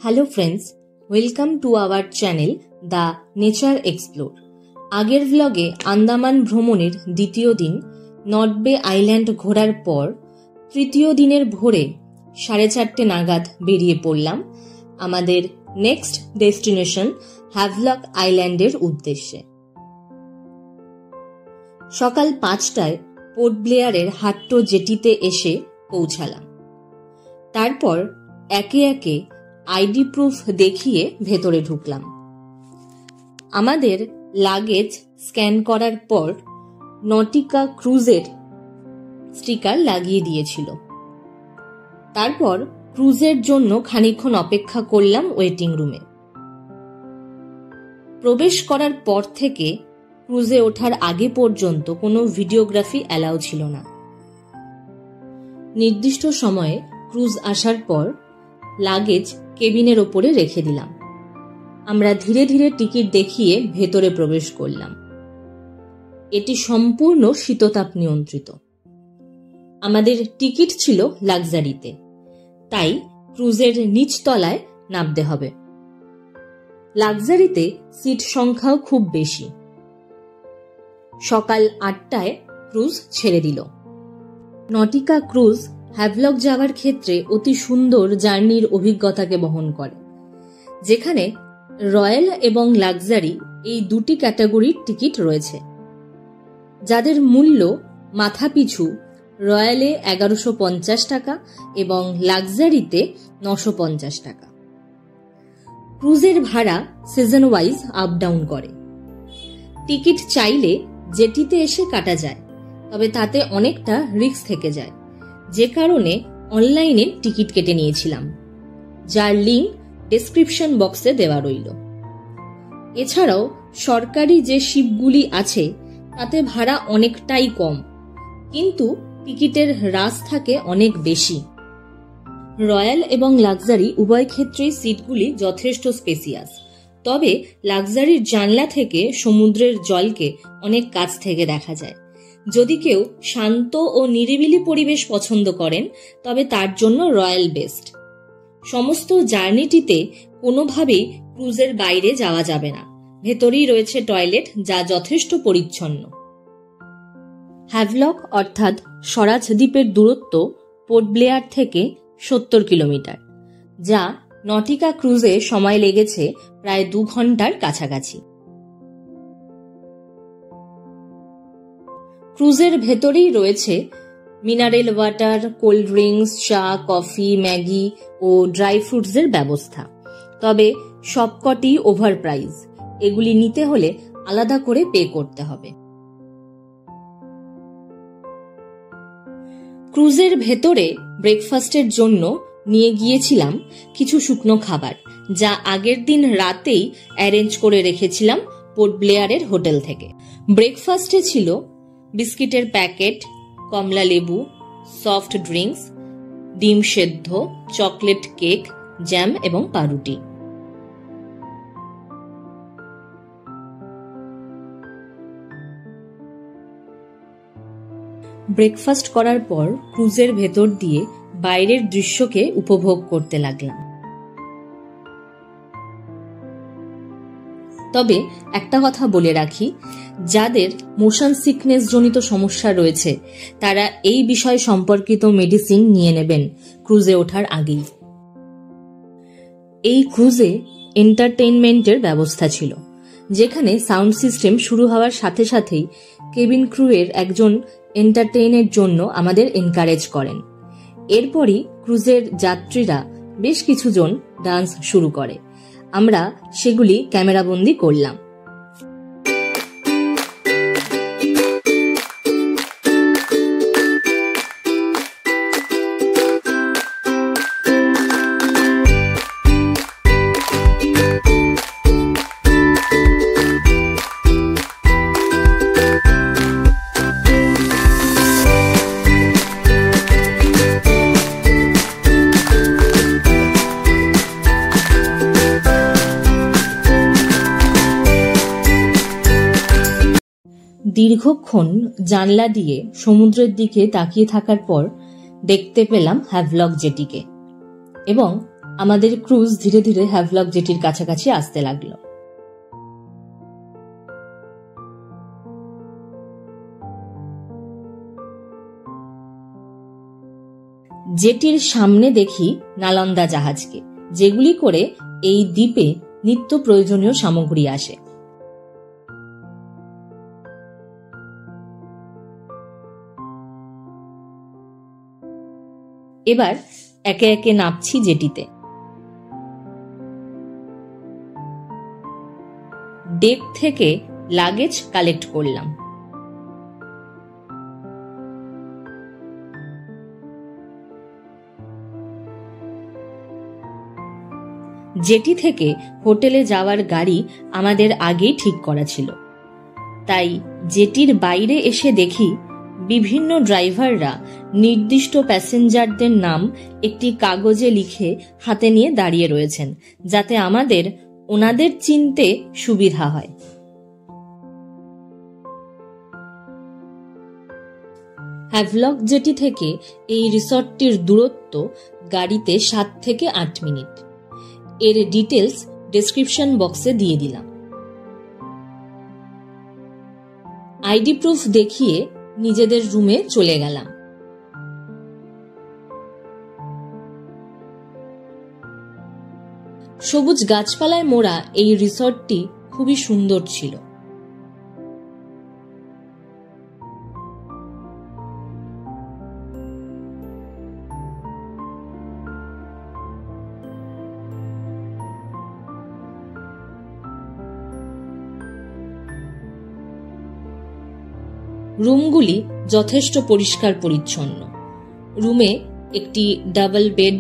Hello friends, welcome to our channel the nature explore. আগের ভ্লগে আন্দামান ভ্রমণের দ্বিতীয় দিন নর্থ বে আইল্যান্ড ঘোরার পর তৃতীয় দিনের ভোরে 4:30 নাগাদ বেরিয়ে পড়লাম আমাদের নেক্সট ডেস্টিনেশন হ্যাভলক আইল্যান্ডের উদ্দেশ্যে। সকাল 5টায় পোর্ট ব্লেয়ারের হাট্টো জেটিতে এসে পৌঁছালাম। তারপর একে একে আইডি প্রুফ দেখিয়ে ভেতরে ঢুকলাম। আমাদের লাগেজ স্ক্যান করার পর নটিকা ক্রুজের স্টিকার লাগিয়ে দিয়েছিল। তারপর ক্রুজের জন্য খানিকক্ষণ অপেক্ষা করলাম ওয়েটিং রুমে। প্রবেশ করার পর থেকে ক্রুজে ওঠার আগে পর্যন্ত কোনো ভিডিওগ্রাফি অ্যালাউ ছিল না। নির্দিষ্ট সময়ে ক্রুজ আসার পর লাগেজ কেবিনের ওপরে রেখে দিলাম। আমরা ধীরে ধীরে টিকিট দেখিয়ে ভেতরে প্রবেশ করলাম। এটি সম্পূর্ণ শীততাপ নিয়ন্ত্রিত। আমাদের টিকিট ছিল লাক্সারিতে, তাই ক্রুজের নিচতলায় নামতে হবে। লাক্সারিতে সিট সংখ্যাও খুব বেশি। সকাল 8টায় ক্রুজ ছেড়ে দিল। নটিকা ক্রুজ হ্যাভলক যাওয়ার ক্ষেত্রে অতি সুন্দর জার্নির অভিজ্ঞতাকে বহন করে, যেখানে রয়্যাল এবং লাক্সারি এই দুটি ক্যাটাগরির টিকিট রয়েছে, যাদের মূল্য মাথাপিছু রয়্যালে 1150 টাকা এবং লাক্সারিতে 950 টাকা। ক্রুজের ভাড়া সিজন ওয়াইজ আপ ডাউন করে। টিকিট চাইলে জেটিতে এসে কাটা যায়, তবে তাতে অনেকটা রিস্ক থেকে যায়, যে কারণে অনলাইনে টিকিট কেটে নিয়েছিলাম, যার লিঙ্ক ডেসক্রিপশন বক্সে দেওয়া রইল। এছাড়াও সরকারি যে শিপগুলি আছে তাতে ভাড়া অনেকটাই কম, কিন্তু টিকিটের হ্রাস থাকে অনেক বেশি। রয়্যাল এবং লাক্সারি উভয় ক্ষেত্রেই সিটগুলি যথেষ্ট স্পেসিয়াস, তবে লাক্সারির জানলা থেকে সমুদ্রের জলকে অনেক কাছ থেকে দেখা যায়। যদি কেউ শান্ত ও নিরিবিলি পরিবেশ পছন্দ করেন, তবে তার জন্য রয়্যাল বেস্ট। সমস্ত জার্নিটিতে কোনোভাবেই ক্রুজের বাইরে যাওয়া যাবে না। ভেতরেই রয়েছে টয়লেট, যা যথেষ্ট পরিচ্ছন্ন। হ্যাভলক অর্থাৎ স্বরাজ দ্বীপের দূরত্ব পোর্ট ব্লেয়ার থেকে 70 কিলোমিটার, যা নটিকা ক্রুজে সময় লেগেছে প্রায় 2 ঘন্টার কাছাকাছি। ক্রুজের ভেতরেই রয়েছে মিনারেল ওয়াটার, কোল্ড ড্রিঙ্কস, চা, কফি, ম্যাগি ও ড্রাই ফ্রুটসের ব্যবস্থা, তবে সবকটি ওভার প্রাইস। এগুলি নিতে হলে আলাদা করে পে করতে হবে। ক্রুজের ভেতরে ব্রেকফাস্টের জন্য নিয়ে গিয়েছিলাম কিছু শুকনো খাবার, যা আগের দিন রাতেই অ্যারেঞ্জ করে রেখেছিলাম পোর্ট ব্লেয়ারের হোটেল থেকে। ব্রেকফাস্টে ছিল বিস্কিটের প্যাকেট, কমলা লেবু, সফট ড্রিঙ্কস, ডিম সেদ্ধ, চকলেট কেক, জ্যাম এবং পাউরুটি। ব্রেকফাস্ট করার পর ক্রুজের ভেতর দিয়ে বাইরের দৃশ্যকে উপভোগ করতে লাগলাম। তবে একটা কথা বলে রাখি, যাদের মোশন সিকনেস জনিত সমস্যা রয়েছে তারা এই বিষয় সম্পর্কিত মেডিসিন নিয়ে নেবেন ক্রুজে ওঠার আগেই। এই ক্রুজে এন্টারটেইনমেন্টের ব্যবস্থা ছিল, যেখানে সাউন্ড সিস্টেম শুরু হওয়ার সাথে সাথেই কেবিন ক্রুয়ের একজন এন্টারটেইনের জন্য আমাদের এনকারেজ করেন। এরপরই ক্রুজের যাত্রীরা বেশ কিছুজন ডান্স শুরু করে। আমরা সেগুলি ক্যামেরাবন্দি করলাম। দীর্ঘক্ষণ জানলা দিয়ে সমুদ্রের দিকে তাকিয়ে থাকার পর দেখতে পেলাম হ্যাভলক জেটিকে এবং আমাদের ক্রুজ ধীরে ধীরে হ্যাভলক জেটির কাছাকাছি আসতে লাগলো। জেটির সামনে দেখি নালন্দা জাহাজকে, যেগুলি করে এই দ্বীপে নিত্য প্রয়োজনীয় সামগ্রী আসে। এবার একে একে নামছি জেটিতে। ডেক থেকে লাগেজ কালেক্ট করলাম। জেটি থেকে হোটেলে যাওয়ার গাড়ি আমাদের আগেই ঠিক করা ছিল, তাই জেটির বাইরে এসে দেখি বিভিন্ন ড্রাইভাররা নির্দিষ্ট প্যাসেঞ্জারদের নাম একটি কাগজে লিখে হাতে নিয়ে দাঁড়িয়ে রয়েছেন, যাতে আমাদের ওনাদের চিনতে সুবিধা হয়। হ্যাভলক জেটি থেকে এই রিসর্টটির দূরত্ব গাড়িতে 7 থেকে 8 মিনিট। এর ডিটেলস ডেসক্রিপশন বক্সে দিয়ে দিলাম। আইডি প্রুফ দেখিয়ে নিজেদের রুমে চলে গেলাম। সবুজ গাছপালায় মোড়া এই রিসর্টটি খুবই সুন্দর ছিল। রুমগুলি যথেষ্ট পরিষ্কার পরিচ্ছন্ন। রুমে একটি ডাবল বেড,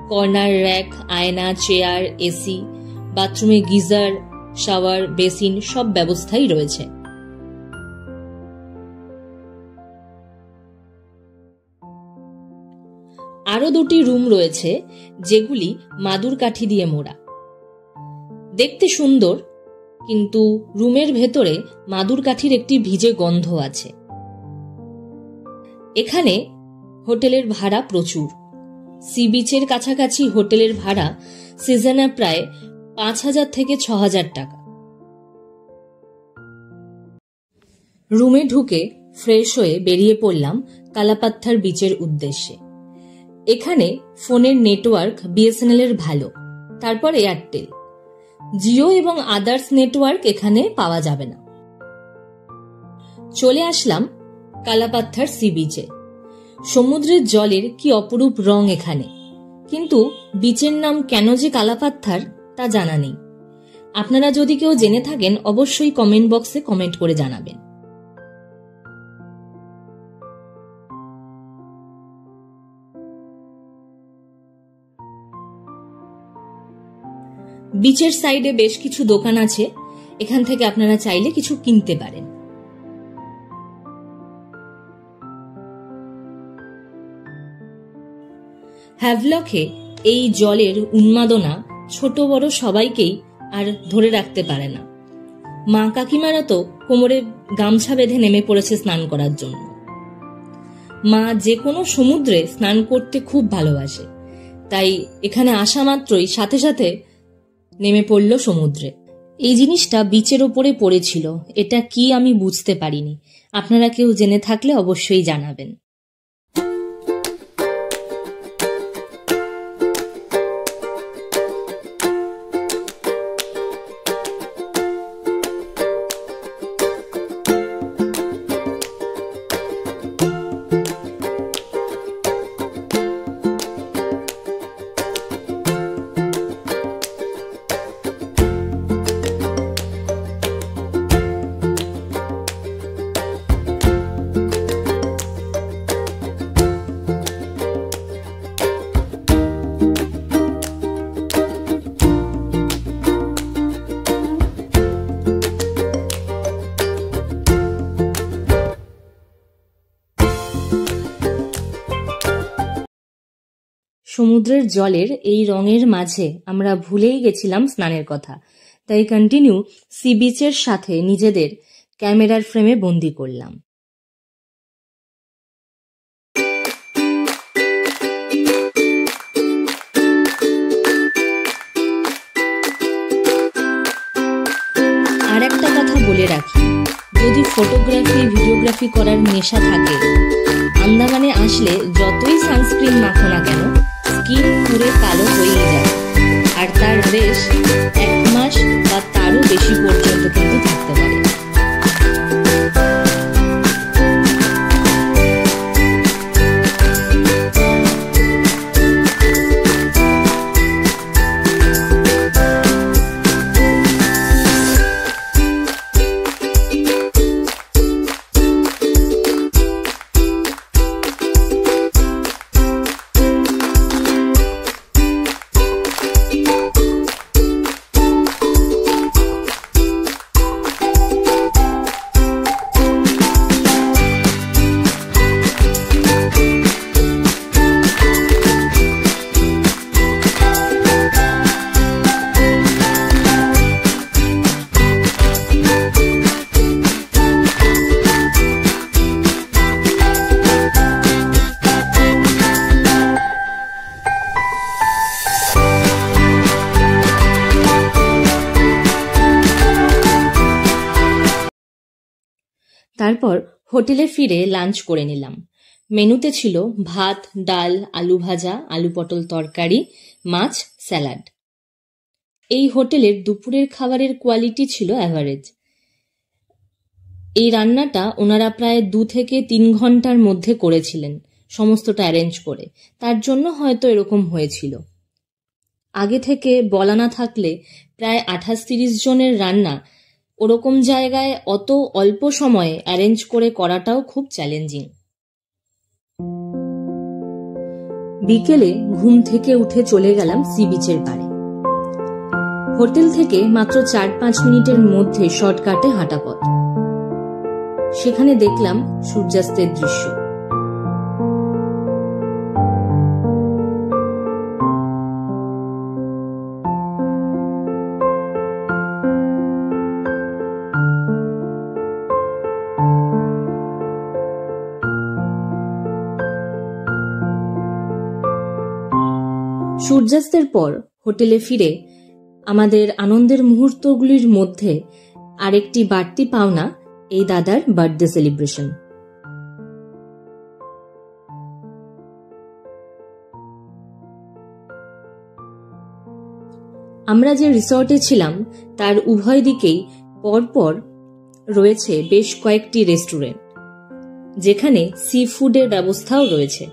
কর্নার র্যাক, আয়না, চেয়ার, এসি, বাথরুমে গিজার, শাওয়ার, বেসিন সব ব্যবস্থাই রয়েছে। আরো 2টি রুম রয়েছে, যেগুলি মাদুর কাঠি দিয়ে মোড়া। দেখতে সুন্দর, কিন্তু রুমের ভেতরে মাদুর কাঠির একটি ভিজে গন্ধ আছে। এখানে হোটেলের ভাড়া প্রচুর। সি বিচের কাছাকাছি হোটেলের ভাড়া সিজনে প্রায় 5,000 থেকে 6,000 টাকা। রুমে ঢুকে ফ্রেশ হয়ে বেরিয়ে পড়লাম কালাপাত্থার বিচের উদ্দেশ্যে। এখানে ফোনের নেটওয়ার্ক বিএসএনএল এর ভালো, তারপর এয়ারটেল। জিও এবং আদার্স নেটওয়ার্ক এখানে পাওয়া যাবে না। চলে আসলাম কালাপাত্থার সি বিচে। সমুদ্রের জলের কি অপরূপ রং এখানে, কিন্তু বিচের নাম কেন যে কালাপাত্থার তা জানা নেই। আপনারা যদি কেউ জেনে থাকেন অবশ্যই কমেন্ট বক্সে কমেন্ট করে জানাবেন। বিচের সাইডে বেশ কিছু দোকান আছে, এখান থেকে আপনারা চাইলে কিছু কিনতে পারেন। হ্যাভলকে এই জলের উন্মাদনা ছোট বড় সবাইকেই আর ধরে রাখতে পারে না। মা কাকিমারা তো কোমরে গামছা বেঁধে নেমে পড়েছে স্নান করার জন্য। মা যে কোনো সমুদ্রে স্নান করতে খুব ভালোবাসে, তাই এখানে আসা মাত্রই সাথে সাথে নেমে পড়ল সমুদ্রে। এই জিনিসটা বিচের ওপরে পড়েছিল, এটা কি আমি বুঝতে পারিনি। আপনারা কেউ জেনে থাকলে অবশ্যই জানাবেন। সমুদ্রের জলের এই রঙের মাঝে আমরা ভুলেই গেছিলাম স্নানের কথা, তাই কন্টিনিউ সি বিচের সাথে নিজেদের ক্যামেরার ফ্রেমে বন্দি করলাম। বলে রাখি, যদি ফটোগ্রাফি ভিডিওগ্রাফি করার নেশা থাকে, আন্দামানে আসলে যতই সানস্ক্রিন মাখো না কেন স্কিন পুরো কালো হয়েই যায়, আর তার রেশ 1 মাস বা তারও বেশি পর্যন্ত কিন্তু থাকতে পারে। তারপর হোটেলে ফিরে লাঞ্চ করে নিলাম। মেনুতে ছিল ভাত, ডাল, আলু ভাজা, আলু পটল তরকারি, মাছ, স্যালাড। এই হোটেলের দুপুরের খাবারের কোয়ালিটি ছিল অ্যাভারেজ। এই রান্নাটা ওনারা প্রায় 2 থেকে 3 ঘন্টার মধ্যে করেছিলেন, সমস্তটা অ্যারেঞ্জ করে। তার জন্য হয়তো এরকম হয়েছিল। আগে থেকে বলা না থাকলে প্রায় 28-30 জনের রান্না ওরকম জায়গায় অত অল্প সময়ে অ্যারেঞ্জ করে করাটাও খুব চ্যালেঞ্জিং। বিকেলে ঘুম থেকে উঠে চলে গেলাম সি বিচের পাড়ে। হোটেল থেকে মাত্র 4-5 মিনিটের মধ্যে শর্টকাটে হাঁটা পথ। সেখানে দেখলাম সূর্যাস্তের দৃশ্য। সূর্যাস্তের পর হোটেলে ফিরে আমাদের আনন্দের মুহূর্তগুলির মধ্যে আরেকটি বাড়তি পাওনা এই দাদার বার্থডে সেলিব্রেশন। আমরা যে রিসর্টে ছিলাম তার উভয় দিকেই পরপর রয়েছে বেশ কয়েকটি রেস্টুরেন্ট, যেখানে সি ফুডের ব্যবস্থাও রয়েছে।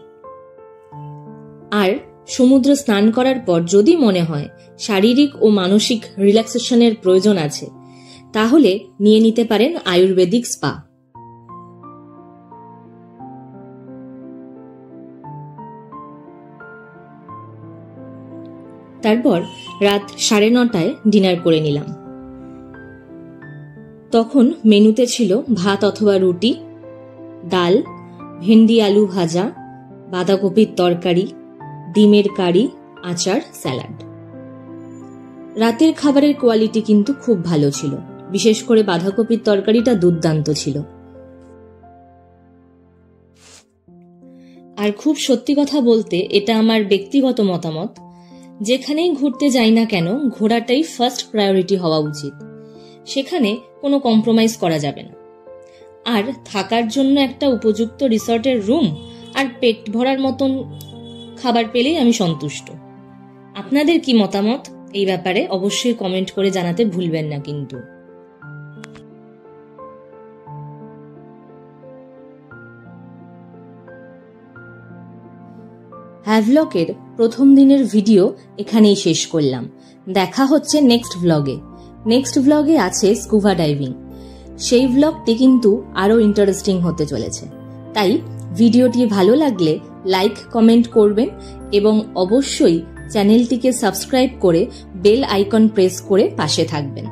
আর সমুদ্র স্নান করার পর যদি মনে হয় শারীরিক ও মানসিক রিল্যাক্সেশনের প্রয়োজন আছে, তাহলে নিয়ে নিতে পারেন আয়ুর্বেদিক স্পা। তারপর রাত 9:30টায় ডিনার করে নিলাম। তখন মেনুতে ছিল ভাত অথবা রুটি, ডাল, ভেন্ডি আলু ভাজা, বাঁধাকপির তরকারি, ডিমের কারি, আচার, স্যালাড। রাতের খাবারের কোয়ালিটি কিন্তু খুব ভালো ছিল, বিশেষ করে বাঁধাকপির তরকারিটা দুর্দান্ত ছিল। আর খুব সত্যি কথা বলতে এটা আমার ব্যক্তিগত মতামত, যেখানেই ঘুরতে যাই না কেন ঘোরাটাই ফার্স্ট প্রায়োরিটি হওয়া উচিত। সেখানে কোনো কম্প্রোমাইজ করা যাবে না। আর থাকার জন্য একটা উপযুক্ত রিসর্টের রুম আর পেট ভরার মতন খাবার পেলেই আমি সন্তুষ্ট। আপনাদের কি মতামত এই ব্যাপারে অবশ্যই কমেন্ট করে জানাতে ভুলবেন না কিন্তু। হ্যাভলকের প্রথম দিনের ভিডিও এখানেই শেষ করলাম। দেখা হচ্ছে নেক্সট ভ্লগে। নেক্সট ভ্লগে আছে স্কুবা ডাইভিং। সেই ভ্লগটি কিন্তু আরো ইন্টারেস্টিং হতে চলেছে। তাই ভিডিওটি ভালো লাগলে লাইক কমেন্ট করবেন এবং অবশ্যই চ্যানেলটিকে সাবস্ক্রাইব করে বেল আইকন প্রেস করে পাশে থাকবেন।